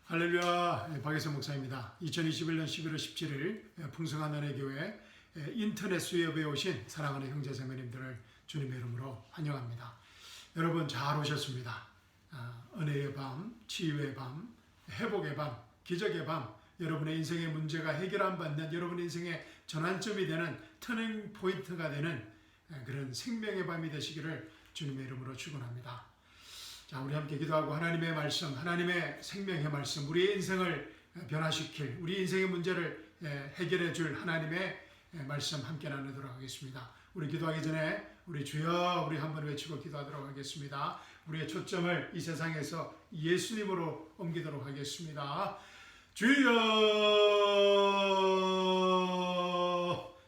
할렐루야, 박예성 목사입니다. 2021년 11월 17일 풍성한 은혜교회 인터넷 수협에 오신 사랑하는 형제자매님들을 주님의 이름으로 환영합니다. 여러분 잘 오셨습니다. 은혜의 밤, 치유의 밤, 회복의 밤, 기적의 밤, 여러분의 인생의 문제가 해결 안 받는, 여러분의 인생의 전환점이 되는 터닝 포인트가 되는 그런 생명의 밤이 되시기를 주님의 이름으로 축원합니다. 자, 우리 함께 기도하고 하나님의 말씀, 하나님의 생명의 말씀, 우리의 인생을 변화시킬, 우리 인생의 문제를 해결해 줄 하나님의 말씀 함께 나누도록 하겠습니다. 우리 기도하기 전에 우리 주여 우리 한번 외치고 기도하도록 하겠습니다. 우리의 초점을 이 세상에서 예수님으로 옮기도록 하겠습니다. 주여,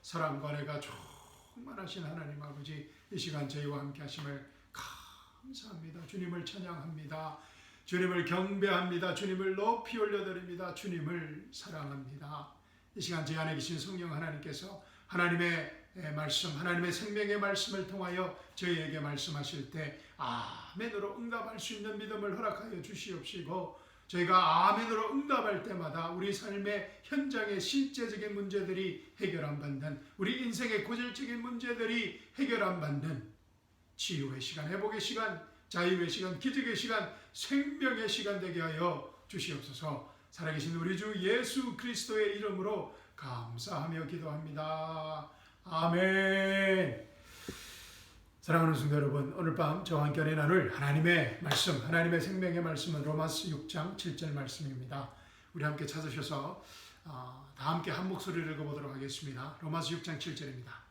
사랑과 은혜가 충만하신 하나님 아버지, 이 시간 저희와 함께 하심을 감사합니다. 주님을 찬양합니다. 주님을 경배합니다. 주님을 높이 올려드립니다. 주님을 사랑합니다. 이 시간 제 안에 계신 성령 하나님께서 하나님의 말씀, 하나님의 생명의 말씀을 통하여 저희에게 말씀하실 때 아멘으로 응답할 수 있는 믿음을 허락하여 주시옵시고, 저희가 아멘으로 응답할 때마다 우리 삶의 현장의 실제적인 문제들이 해결 안 받는, 우리 인생의 고질적인 문제들이 해결 안 받는 치유의 시간, 회복의 시간, 자유의 시간, 기적의 시간, 생명의 시간 되게 하여 주시옵소서. 살아계신 우리 주 예수 그리스도의 이름으로 감사하며 기도합니다. 아멘. 사랑하는 성도 여러분, 오늘 밤 저와 함께 나눌 하나님의 말씀, 하나님의 생명의 말씀은 로마서 6장 7절 말씀입니다. 우리 함께 찾으셔서 다 함께 한 목소리를 읽어보도록 하겠습니다. 로마서 6장 7절입니다.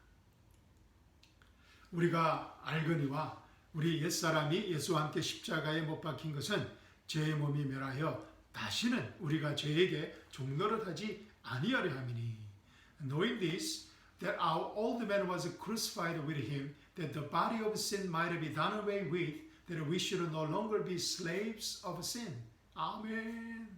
우리가 알거니와 우리 옛사람이 예수와 함께 십자가에 못 박힌 것은 죄의 몸이 멸하여 다시는 우리가 죄에게 종노릇하지 아니하려 함이니, knowing this, that our old man was crucified with him, that the body of sin might be done away with, that we should no longer be slaves of sin. 아멘.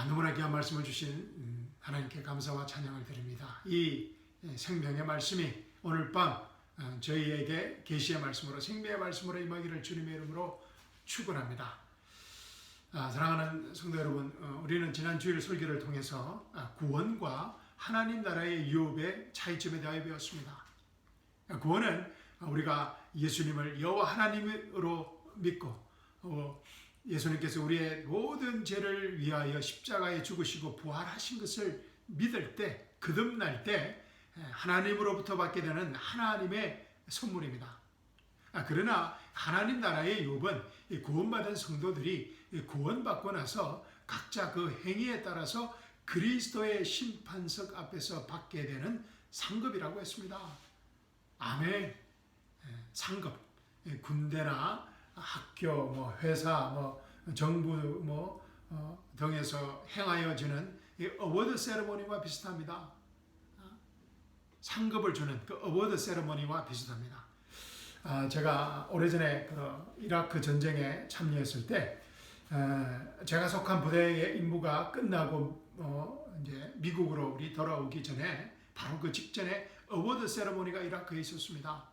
너무나 귀한 말씀을 주신 하나님께 감사와 찬양을 드립니다. 이 생명의 말씀이 오늘 밤 저희에게 계시의 말씀으로, 생명의 말씀으로 임하기를 주님의 이름으로 축원합니다. 사랑하는 성도 여러분, 우리는 지난 주일 설교를 통해서 구원과 하나님 나라의 유업의 차이점에 대하여 배웠습니다. 구원은 우리가 예수님을 여호와 하나님으로 믿고, 예수님께서 우리의 모든 죄를 위하여 십자가에 죽으시고 부활하신 것을 믿을 때, 거듭날 때 하나님으로부터 받게 되는 하나님의 선물입니다. 그러나 하나님 나라의 유업은 구원받은 성도들이 구원받고 나서 각자 그 행위에 따라서 그리스도의 심판석 앞에서 받게 되는 상급이라고 했습니다. 아멘. 상급. 군대나 학교, 회사, 정부 등에서 행하여지는 어워드 세레모니와 비슷합니다. 상급을 주는 그 어워드 세레머니와 비슷합니다. 제가 오래전에 그 이라크 전쟁에 참여했을 때, 제가 속한 부대의 임무가 끝나고 이제 미국으로 우리 돌아오기 전에, 바로 그 직전에 어워드 세레머니가 이라크에 있었습니다.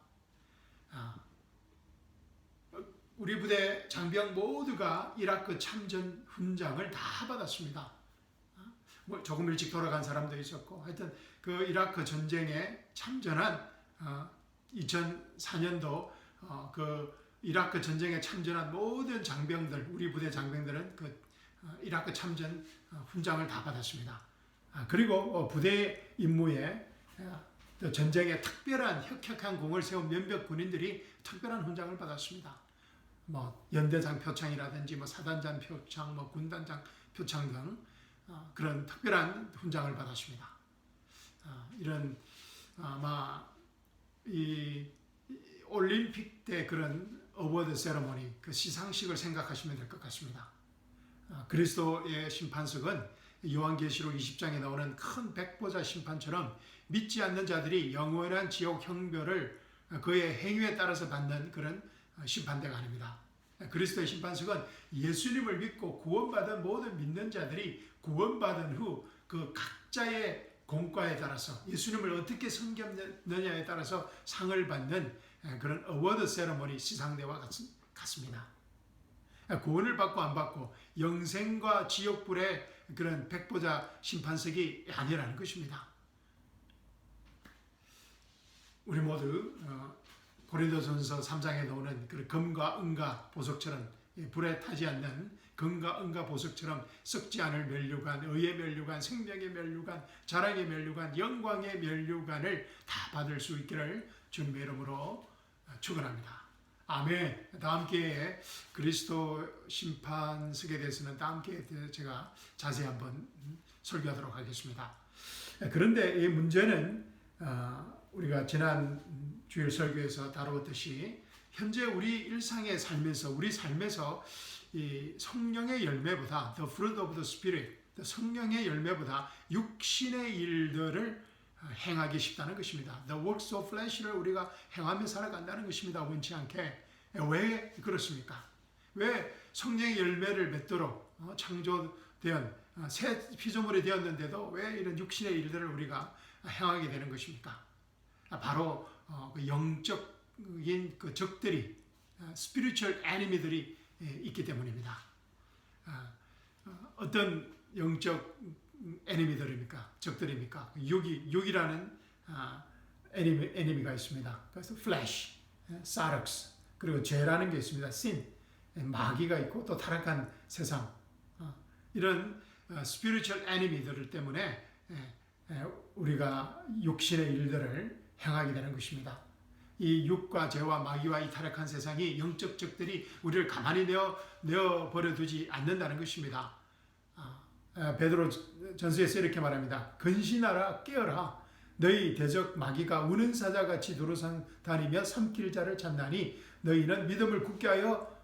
우리 부대 장병 모두가 이라크 참전 훈장을 다 받았습니다. 조금 일찍 돌아간 사람도 있었고, 하여튼 그 이라크 전쟁에 참전한 2004년도 그 이라크 전쟁에 참전한 모든 장병들, 우리 부대 장병들은 그 이라크 참전 훈장을 다 받았습니다. 그리고 부대 임무에 전쟁에 특별한 혁혁한 공을 세운 몇몇 군인들이 특별한 훈장을 받았습니다. 연대장 표창이라든지 사단장 표창, 군단장 표창 등 그런 특별한 훈장을 받았습니다. 이런 이 올림픽 때 그런 어워드 세레모니, 그 시상식을 생각하시면 될 것 같습니다. 그리스도의 심판석은 요한계시록 20장에 나오는 큰 백보자 심판처럼 믿지 않는 자들이 영원한 지옥 형벌을 그의 행위에 따라서 받는 그런 심판대가 아닙니다. 그리스도의 심판석은 예수님을 믿고 구원받은 모든 믿는 자들이 구원받은 후 그 각자의 공과에 따라서 예수님을 어떻게 섬겼느냐에 따라서 상을 받는 그런 어워드 세레머니, 시상대와 같습니다. 구원을 받고 안 받고 영생과 지옥불의 그런 백보자 심판석이 아니라는 것입니다. 우리 모두 고린도전서 3장에 나오는 그 금과 은과 보석처럼 불에 타지 않는 금과 은과 보석처럼 썩지 않을 면류관, 의의 면류관, 생명의 면류관, 자랑의 면류관, 영광의 면류관을 다 받을 수 있기를 주님의 이름으로 축원합니다. 아멘. 다음 기회에 그리스도 심판석에 대해서는 다음 기회에 제가 자세히 한번 설교하도록 하겠습니다. 그런데 이 문제는 우리가 지난 주일 설교에서 다루었듯이 현재 우리 일상의 삶에서 우리 삶에서 이 성령의 열매보다 the fruit of the spirit, 성령의 열매보다 육신의 일들을 행하기 쉽다는 것입니다. The works of flesh를 우리가 행하며 살아간다는 것입니다. 원치 않게. 왜 그렇습니까? 왜 성령의 열매를 맺도록 창조된 새 피조물이 되었는데도 왜 이런 육신의 일들을 우리가 행하게 되는 것입니까? 바로 그 영적인 그 적들이 spiritual enemy들이 있기 때문입니다. 어떤 영적 에니미들입니까? 적들입니까? 육이라는 에니미가 있습니다. 그래서 flesh, 사르스, 그리고 죄라는 게 있습니다. sin, 마귀가 있고 또 타락한 세상. 이런 spiritual enemy들 때문에 우리가 육신의 일들을 행하게 되는 것입니다. 이 육과 죄와 마귀와 이 타락한 세상이 영적 적들이 우리를 가만히 내어버려 두지 않는다는 것입니다. 베드로 전서에서 이렇게 말합니다. 근신하라, 깨어라. 너희 대적 마귀가 우는 사자같이 두루상 다니며 삼킬 자를 찾나니 너희는 믿음을 굳게 하여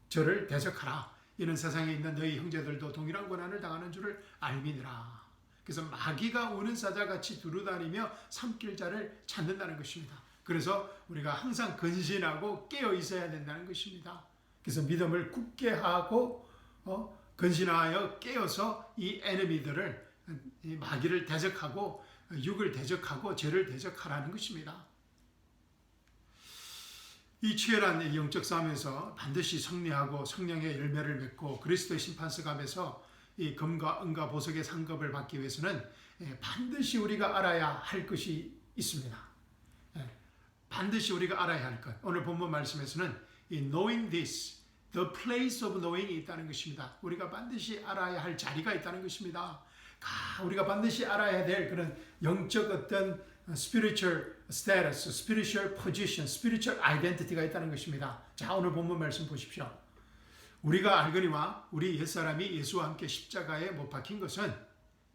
저를 대적하라. 이는 세상에 있는 너희 형제들도 동일한 고난을 당하는 줄을 알미니라. 그래서 마귀가 우는 사자같이 두루다니며 삼킬 자를 찾는다는 것입니다. 그래서 우리가 항상 근신하고 깨어 있어야 된다는 것입니다. 그래서 믿음을 굳게 하고 근신하여 깨어서 이 에너미들을, 이 마귀를 대적하고 육을 대적하고 죄를 대적하라는 것입니다. 이 치열한 영적 싸움에서 반드시 승리하고 성령의 열매를 맺고 그리스도의 심판석 앞에서 이 금과 은과 보석의 상급을 받기 위해서는 반드시 우리가 알아야 할 것이 있습니다. 반드시 우리가 알아야 할 것. 오늘 본문 말씀에서는 이 knowing this, the place of knowing이 있다는 것입니다. 우리가 반드시 알아야 할 자리가 있다는 것입니다. 우리가 반드시 알아야 될 그런 영적 어떤 spiritual status, spiritual position, spiritual identity가 있다는 것입니다. 자, 오늘 본문 말씀 보십시오. 우리가 알거니와 우리 옛사람이 예수와 함께 십자가에 못 박힌 것은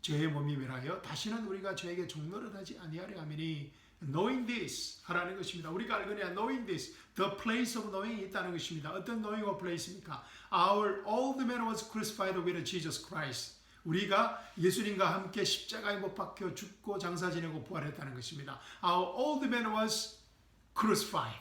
죄의 몸이 멸하여 다시는 우리가 죄에게 종노릇하지 아니하려 함이니 knowing this 하라는 것입니다. 우리가 알거니와 knowing this, the place of knowing이 있다는 것입니다. 어떤 knowing of place입니까? Our old man was crucified with Jesus Christ. 우리가 예수님과 함께 십자가에 못 박혀 죽고 장사 지내고 부활했다는 것입니다. Our old man was crucified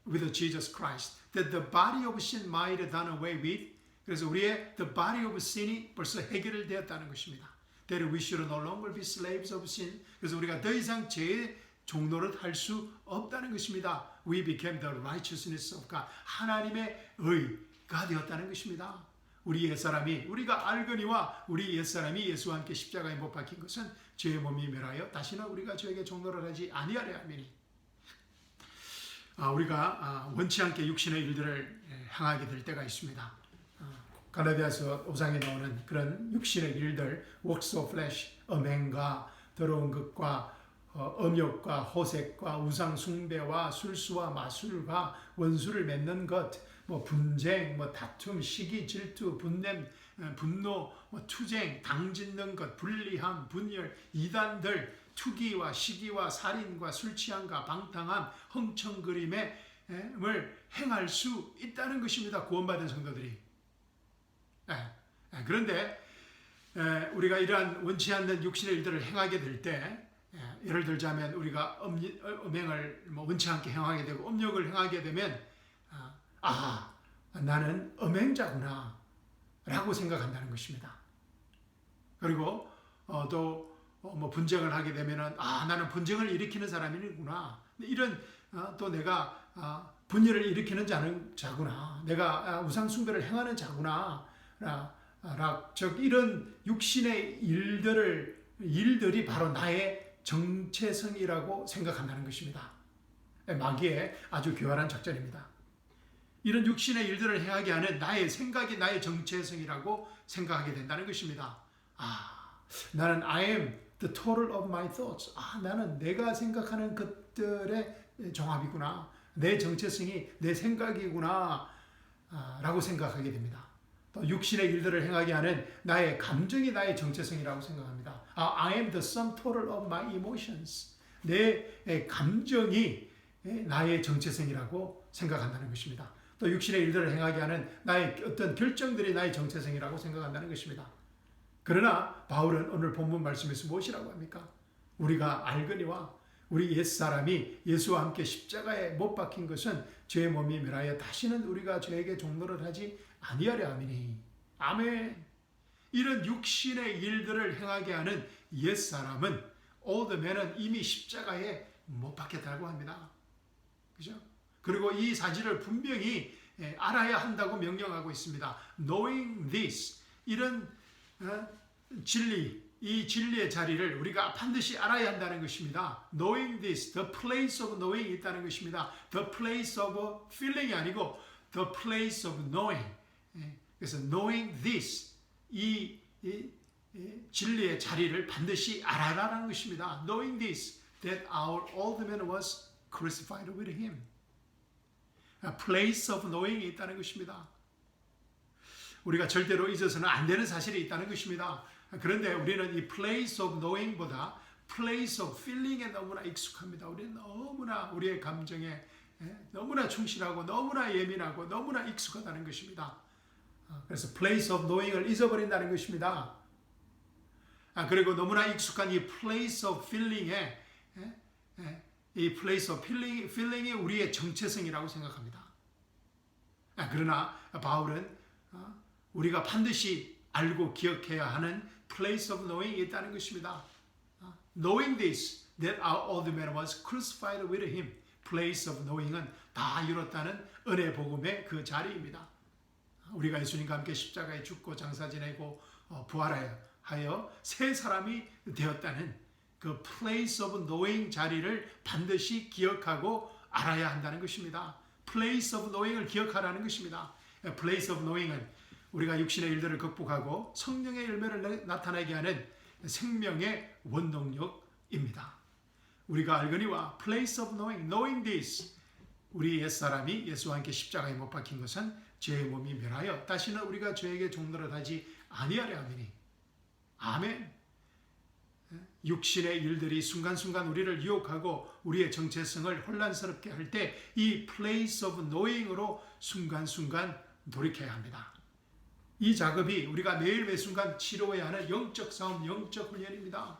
with Jesus Christ, that the body of sin might done away with. 그래서 우리의 the body of sin이 벌써 해결되었다는 것입니다. That we should no longer be slaves of sin. 그래서 우리가 더 이상 죄의 종노릇 할 수 없다는 것입니다. We became the righteousness of God. 하나님의 의가 되었다는 것입니다. 우리 옛사람이, 우리가 알거니와 우리 옛사람이 예수와 함께 십자가에 못 박힌 것은 죄의 몸이 멸하여 다시는 우리가 죄에게 종노릇 하지 아니하려 함이니. 우리가 원치 않게 육신의 일들을 행하게 될 때가 있습니다. 갈라디아서 5장에 나오는 그런 육신의 일들, works of flesh, 음행과 더러운 것과 음욕과 호색과 우상 숭배와 술수와 마술과 원수를 맺는 것, 분쟁, 다툼, 시기, 질투, 분냄, 분노, 투쟁, 당짓는 것, 불리함, 분열, 이단들, 투기와 시기와 살인과 술취함과 방탕함, 흥청거림을 행할 수 있다는 것입니다. 구원받은 성도들이. 그런데 우리가 이러한 원치 않는 육신의 일들을 행하게 될 때, 예를 들자면 우리가 음행을 원치 않게 행하게 되고 음욕을 행하게 되면 나는 음행자구나 라고 생각한다는 것입니다. 그리고 또 분쟁을 하게 되면 나는 분쟁을 일으키는 사람이구나, 이런 또 내가 분열을 일으키는 자구나. 내가 우상 숭배를 행하는 자구나. 즉 이런 육신의 일들이 바로 나의 정체성이라고 생각한다는 것입니다. 마귀의 아주 교활한 작전입니다. 이런 육신의 일들을 행하게 하는 나의 생각이 나의 정체성이라고 생각하게 된다는 것입니다. 나는 I am the total of my thoughts. 나는 내가 생각하는 것들의 종합이구나. 내 정체성이 내 생각이구나. 라고 생각하게 됩니다. 또 육신의 일들을 행하게 하는 나의 감정이 나의 정체성이라고 생각합니다. I am the sum total of my emotions. 내 감정이 나의 정체성이라고 생각한다는 것입니다. 또 육신의 일들을 행하게 하는 나의 어떤 결정들이 나의 정체성이라고 생각한다는 것입니다. 그러나 바울은 오늘 본문 말씀에서 무엇이라고 합니까? 우리가 알거니와 우리 옛사람이 예수와 함께 십자가에 못 박힌 것은 죄의 몸이 멸하여 다시는 우리가 죄에게 종노릇 하지 아니하려 함이니. 아멘. 이런 육신의 일들을 행하게 하는 옛사람은 오드맨은 이미 십자가에 못 박혔다고 합니다. 그죠? 그리고 이 사실을 분명히 알아야 한다고 명령하고 있습니다. Knowing this, 이런 진리, 이 진리의 자리를 우리가 반드시 알아야 한다는 것입니다. Knowing this, the place of knowing 있다는 것입니다. The place of feeling이 아니고 the place of knowing. 그래서 knowing this, 이 진리의 자리를 반드시 알아라는 것입니다. Knowing this, that our old man was crucified with him. place of knowing이 있다는 것입니다. 우리가 절대로 잊어서는 안 되는 사실이 있다는 것입니다. 그런데 우리는 이 place of knowing보다 place of feeling에 너무나 익숙합니다. 우리는 너무나 우리의 감정에 너무나 충실하고 너무나 예민하고 너무나 익숙하다는 것입니다. 그래서 place of knowing을 잊어버린다는 것입니다. 그리고 너무나 익숙한 이 place of feeling에 이 place of feeling이 우리의 정체성이라고 생각합니다. 그러나 바울은 우리가 반드시 알고 기억해야 하는 place of knowing이 있다는 것입니다. Knowing this, that our old man was crucified with him. place of knowing은 다 이뤘다는 은혜 복음의 그 자리입니다. 우리가 예수님과 함께 십자가에 죽고 장사 지내고 부활하여 새 사람이 되었다는 그 place of knowing 자리를 반드시 기억하고 알아야 한다는 것입니다. place of knowing을 기억하라는 것입니다. place of knowing은 우리가 육신의 일들을 극복하고 성령의 열매를 나타내게 하는 생명의 원동력입니다. 우리가 알거니와 place of knowing, knowing this, 우리 옛사람이 예수와 함께 십자가에 못 박힌 것은 죄의 몸이 멸하여 다시는 우리가 죄에게 종노릇하지 아니하려 함이니. 아멘. 육신의 일들이 순간순간 우리를 유혹하고 우리의 정체성을 혼란스럽게 할 때 이 place of knowing으로 순간순간 돌이켜야 합니다. 이 작업이 우리가 매일 매순간 치료해야 하는 영적 싸움, 영적 훈련입니다.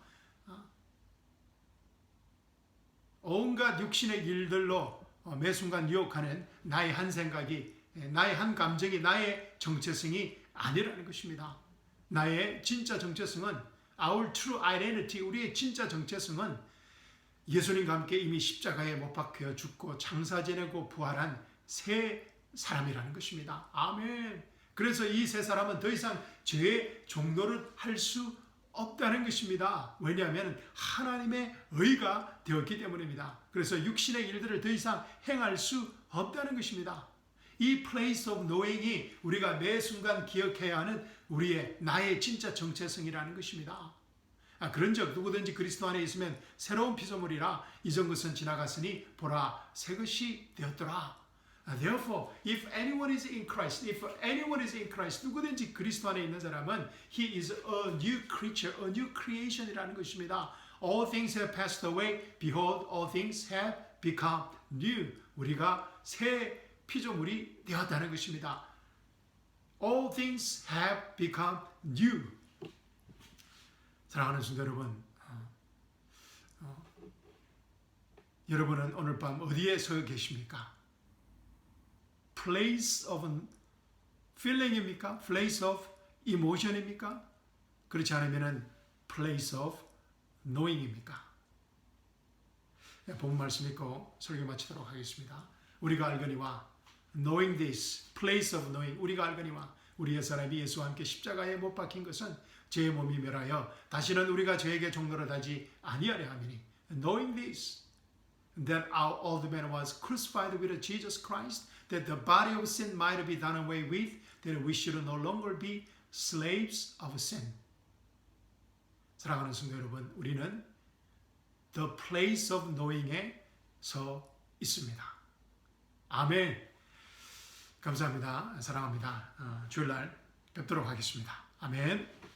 온갖 육신의 일들로 매순간 유혹하는 나의 한 생각이, 나의 한 감정이 나의 정체성이 아니라는 것입니다. 나의 진짜 정체성은 our true identity, 우리의 진짜 정체성은 예수님과 함께 이미 십자가에 못 박혀 죽고 장사 지내고 부활한 새 사람이라는 것입니다. 아멘. 그래서 이 세 사람은 더 이상 죄의 종노릇 할 수 없다는 것입니다. 왜냐하면 하나님의 의가 되었기 때문입니다. 그래서 육신의 일들을 더 이상 행할 수 없다는 것입니다. 이 place of knowing이 우리가 매 순간 기억해야 하는 우리의 나의 진짜 정체성이라는 것입니다. 그런즉 누구든지 그리스도 안에 있으면 새로운 피조물이라 이전 것은 지나갔으니 보라 새 것이 되었더라. Therefore, if anyone is in Christ, 누구든지 그리스도 안에 있는 사람은 he is a new creature, a new creation이라는 것입니다. All things have passed away. Behold, all things have become new. 우리가 새 피조물이 되었다는 것입니다. All things have become new. 사랑하는 성도 여러분, 여러분은 오늘 밤 어디에 서 계십니까? place of feeling입니까? place of emotion입니까? 그렇지 않으면 place of knowing입니까? 본 말씀 읽고 설교 마치도록 하겠습니다. 우리가 알거니와 knowing this place of knowing 우리가 알거니와 우리 옛사람이 예수와 함께 십자가에 못 박힌 것은 죄의 몸이 멸하여 다시는 우리가 죄에게 종노릇하지 아니하려 함이니 knowing this that our old man was crucified with Jesus Christ that the body of sin might be done away with that we should no longer be slaves of sin. 사랑하는 성도 여러분, 우리는 the place of knowing에 서 있습니다. 아멘. 감사합니다. 사랑합니다. 주일날 뵙도록 하겠습니다. 아멘.